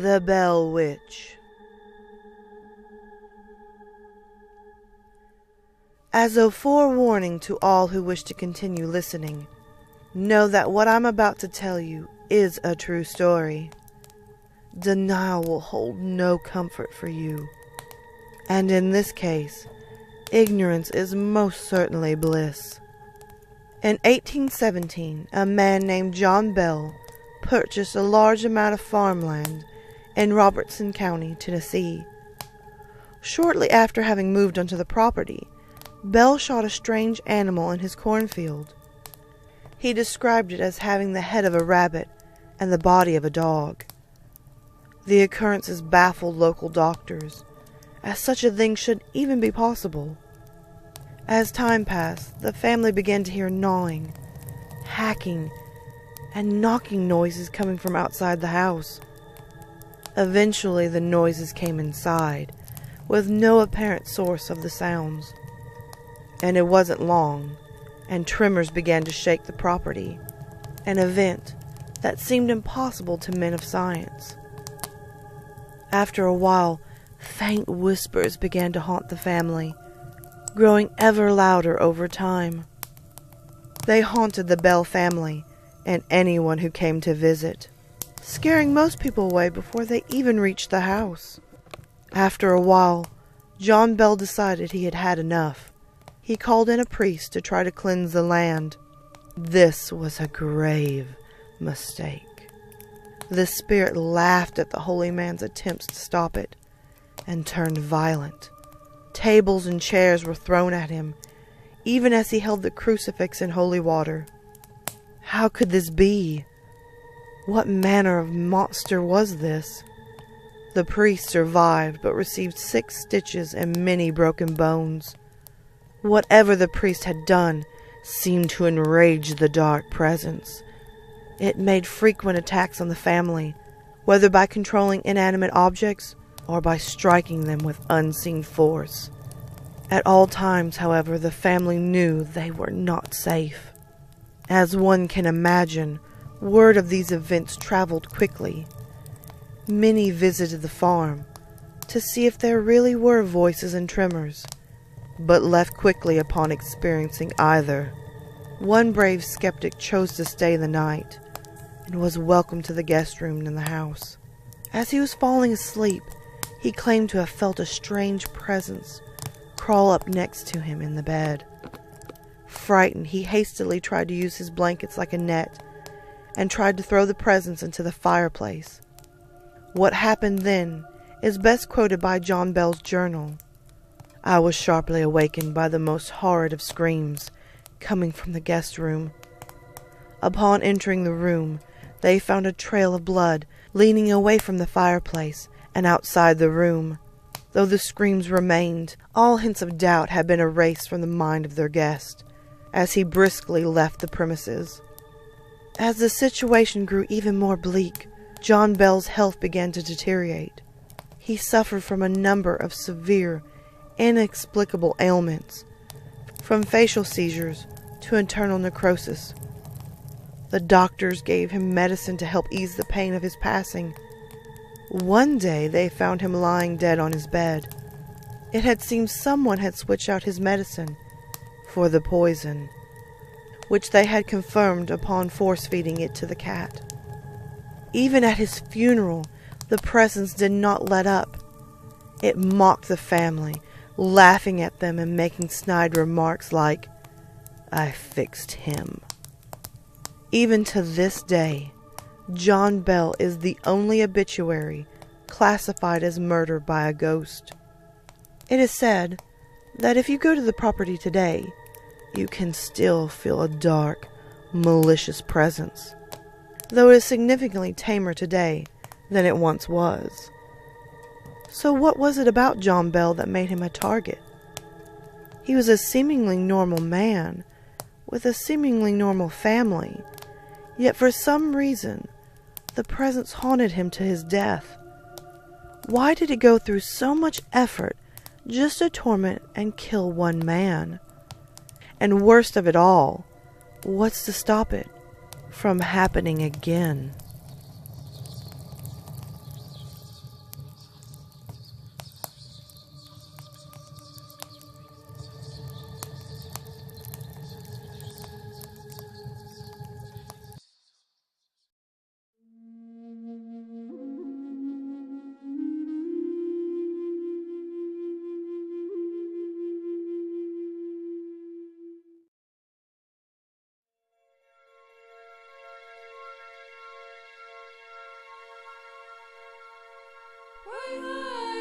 The Bell Witch. As a forewarning to all who wish to continue listening, know that what I'm about to tell you is a true story. Denial will hold no comfort for you, and in this case, ignorance is most certainly bliss. In 1817, a man named John Bell purchased a large amount of farmland in Robertson County, Tennessee. Shortly after having moved onto the property, Bell shot a strange animal in his cornfield. He described it as having the head of a rabbit and the body of a dog. The occurrences baffled local doctors, as such a thing should even be possible. As time passed, the family began to hear gnawing, hacking, and knocking noises coming from outside the house. Eventually, the noises came inside, with no apparent source of the sounds. And it wasn't long, and tremors began to shake the property, an event that seemed impossible to men of science. After a while, faint whispers began to haunt the family, growing ever louder over time. They haunted the Bell family and anyone who came to visit, scaring most people away before they even reached the house. After a while, John Bell decided he had had enough. He called in a priest to try to cleanse the land. This was a grave mistake. The spirit laughed at the holy man's attempts to stop it and turned violent. Tables and chairs were thrown at him, even as he held the crucifix in holy water. How could this be? What manner of monster was this? The priest survived, but received 6 stitches and many broken bones. Whatever the priest had done seemed to enrage the dark presence. It made frequent attacks on the family, whether by controlling inanimate objects or by striking them with unseen force. At all times, however, the family knew they were not safe. As one can imagine, word of these events traveled quickly. Many visited the farm to see if there really were voices and tremors, but left quickly upon experiencing either. One brave skeptic chose to stay the night and was welcomed to the guest room in the house. As he was falling asleep, he claimed to have felt a strange presence crawl up next to him in the bed. Frightened, he hastily tried to use his blankets like a net and tried to throw the presence into the fireplace. What happened then is best quoted by John Bell's journal. I was sharply awakened by the most horrid of screams coming from the guest room. Upon entering the room, they found a trail of blood leading away from the fireplace and outside the room. Though the screams remained, all hints of doubt had been erased from the mind of their guest, as he briskly left the premises. As the situation grew even more bleak, John Bell's health began to deteriorate. He suffered from a number of severe, inexplicable ailments, from facial seizures to internal necrosis. The doctors gave him medicine to help ease the pain of his passing. One day they found him lying dead on his bed. It had seemed someone had switched out his medicine for the poison, which they had confirmed upon force-feeding it to the cat. Even at his funeral, the presence did not let up. It mocked the family, laughing at them and making snide remarks like, "I fixed him." Even to this day, John Bell is the only obituary classified as murder by a ghost. It is said that if you go to the property today, you can still feel a dark, malicious presence, though it is significantly tamer today than it once was. So what was it about John Bell that made him a target? He was a seemingly normal man, with a seemingly normal family, yet for some reason, the presence haunted him to his death. Why did it go through so much effort just to torment and kill one man? And worst of it all, what's to stop it from happening again? Bye.